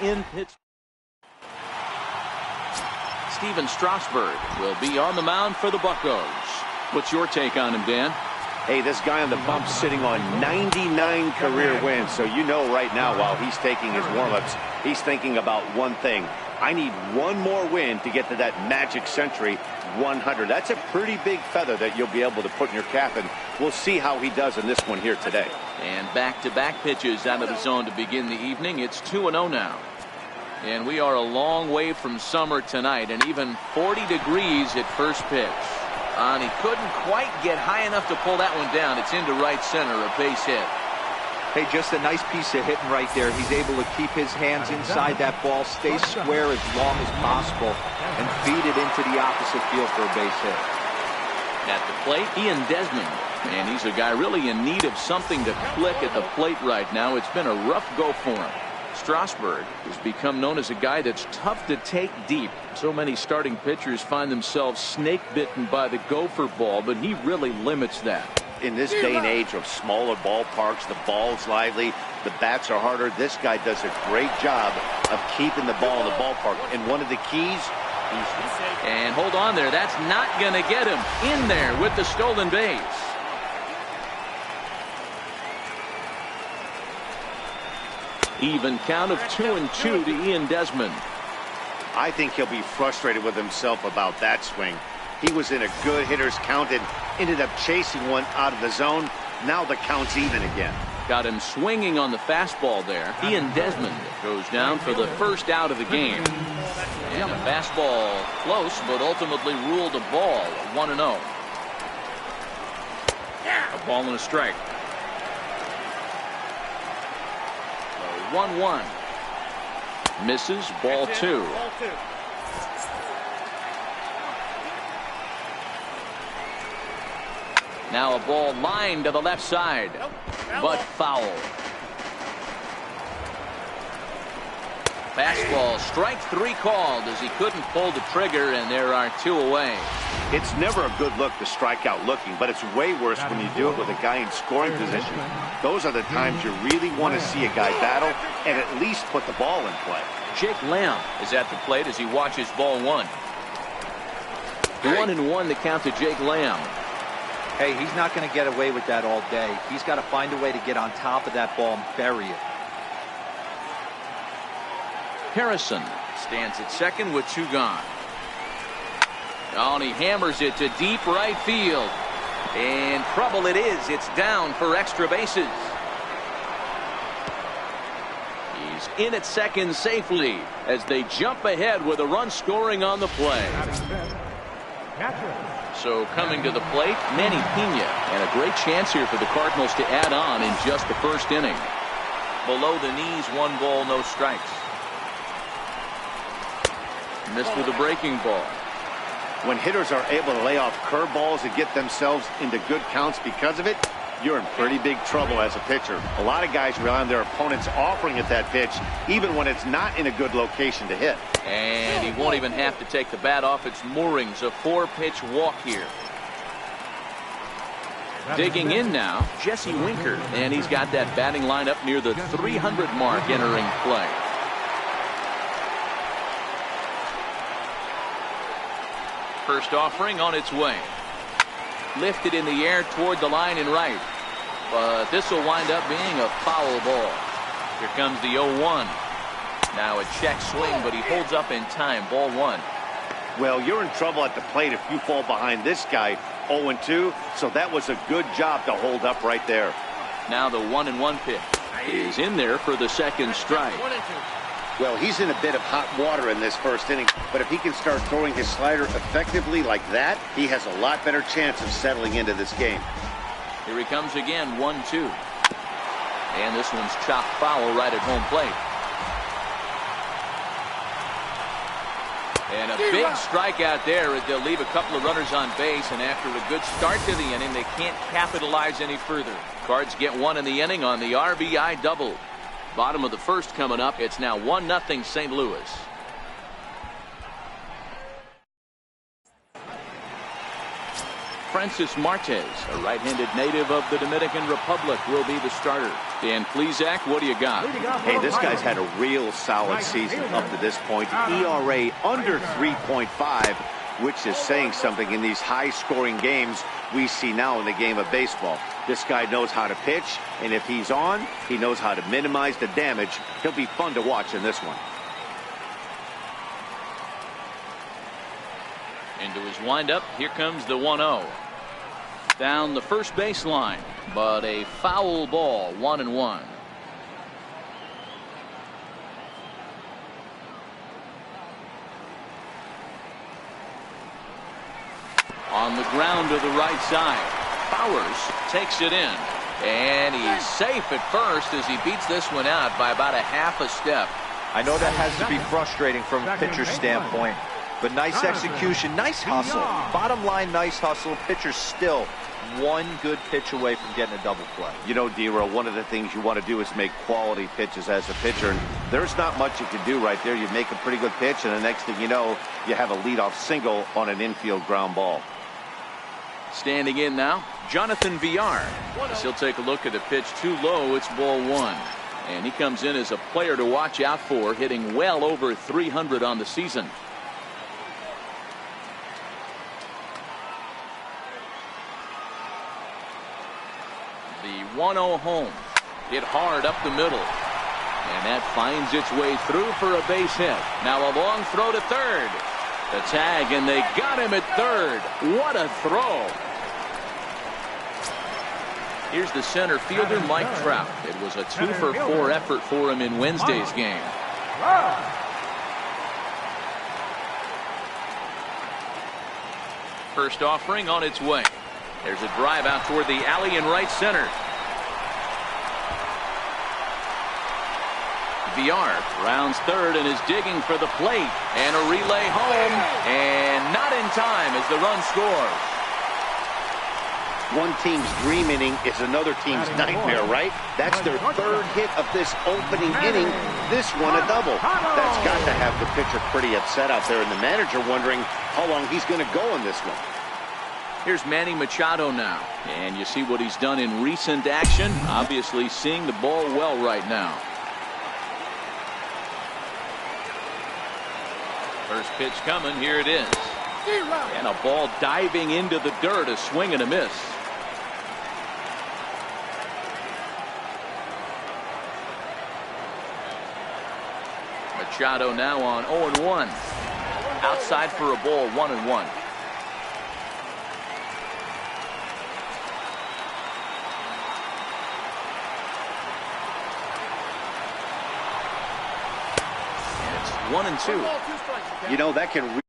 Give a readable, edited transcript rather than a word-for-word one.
in Pittsburgh. Steven Strasburg will be on the mound for the Buccos. What's your take on him, Dan? Hey, this guy on the bump sitting on 99 career wins. So you know right now while he's taking his warm-ups, he's thinking about one thing. I need one more win to get to that magic century 100. That's a pretty big feather that you'll be able to put in your cap, and we'll see how he does in this one here today. And back-to-back pitches out of the zone to begin the evening. It's 2-0 now. And we are a long way from summer tonight, and even 40 degrees at first pitch. And he couldn't quite get high enough to pull that one down. It's into right center, a base hit. Hey, just a nice piece of hitting right there. He's able to keep his hands inside that ball, stay square as long as possible, and feed it into the opposite field for a base hit. At the plate, Ian Desmond. And he's a guy really in need of something to click at the plate right now. It's been a rough go for him. Strasburg has become known as a guy that's tough to take deep. So many starting pitchers find themselves snake bitten by the gopher ball, but he really limits that. In this day and age of smaller ballparks, the ball's lively, the bats are harder. This guy does a great job of keeping the ball in the ballpark. And one of the keys, and hold on there, that's not going to get him in there with the stolen base. Even count of 2-2 to Ian Desmond. I think he'll be frustrated with himself about that swing. He was in a good hitter's count and ended up chasing one out of the zone. Now the count's even again. Got him swinging on the fastball there. Ian Desmond goes down for the first out of the game. And a fastball close, but ultimately ruled a ball. 1-0. A ball and a strike. 1-1. Misses, ball 2. Now a ball lined to the left side, but foul. Fastball, strike 3 called as he couldn't pull the trigger, and there are 2 away. It's never a good look to strike out looking, but it's way worse when you do it with a guy in scoring position. Those are the times you really want to see a guy battle and at least put the ball in play. Jake Lamb is at the plate as he watches ball 1. 1-1 to count to Jake Lamb. Hey, he's not going to get away with that all day. He's got to find a way to get on top of that ball and bury it. Harrison stands at second with 2 gone. Oh, and he hammers it to deep right field. And trouble it is. It's down for extra bases. He's in at second safely as they jump ahead with a run scoring on the play. So coming to the plate, Manny Pena, and a great chance here for the Cardinals to add on in just the first inning. Below the knees, 1 ball, no strikes. Missed with a breaking ball. When hitters are able to lay off curveballs and get themselves into good counts because of it, you're in pretty big trouble as a pitcher. A lot of guys rely on their opponents offering at that pitch, even when it's not in a good location to hit. And he won't even have to take the bat off its moorings. A 4-pitch walk here. Digging in now, Jesse Winker. And he's got that batting line up near the 300 mark entering play. First offering on its way. Lifted in the air toward the line and right. But this will wind up being a foul ball. Here comes the 0-1. Now a check swing, but he holds up in time. Ball 1. Well, you're in trouble at the plate if you fall behind this guy 0-2. So that was a good job to hold up right there. Now the 1-1 pitch is in there for the second strike. Well, he's in a bit of hot water in this first inning, but if he can start throwing his slider effectively like that, he has a lot better chance of settling into this game. Here he comes again, 1-2. And this one's chopped foul right at home plate. And a big strikeout there as they'll leave a couple of runners on base, and after a good start to the inning, they can't capitalize any further. Cards get 1 in the inning on the RBI double. Bottom of the first coming up. It's now 1-0 St. Louis. Francis Martes, a right-handed native of the Dominican Republic, will be the starter. Dan Plesac, what do you got? Hey, this guy's had a real solid season up to this point. ERA under 3.5, which is saying something in these high-scoring games we see now in the game of baseball. This guy knows how to pitch, and if he's on, he knows how to minimize the damage. He'll be fun to watch in this one. Into his windup, here comes the 1-0. Down the first baseline, but a foul ball, 1-1. On the ground to the right side. Bowers takes it in. And he's safe at first as he beats this one out by about a half a step. I know that has to be frustrating from a pitcher's standpoint. But nice execution, nice hustle. Bottom line, nice hustle. Pitcher's still one good pitch away from getting a double play. You know, D-Roll, one of the things you want to do is make quality pitches as a pitcher. And there's not much you can do right there. You make a pretty good pitch, and the next thing you know, you have a leadoff single on an infield ground ball. Standing in now, Jonathan Villar. As he'll take a look at the pitch too low, it's ball 1. And he comes in as a player to watch out for, hitting well over 300 on the season. The 1-0 home. Hit hard up the middle. And that finds its way through for a base hit. Now a long throw to third. The tag, and they got him at third. What a throw. Here's the center fielder, Mike Trout. It was a 2-for-4 effort for him in Wednesday's game. First offering on its way. There's a drive out toward the alley in right center. Villar rounds third and is digging for the plate. And a relay home. And not in time as the run scores. One team's dream inning is another team's nightmare, right? That's their third hit of this opening inning. This one a double. That's got to have the pitcher pretty upset out there, and the manager wondering how long he's going to go in this one. Here's Manny Machado now. And you see what he's done in recent action. Obviously seeing the ball well right now. First pitch coming. Here it is. And a ball diving into the dirt. A swing and a miss. Machado now on 0-1. Outside for a ball, 1-1. And it's 1-2. You know, that can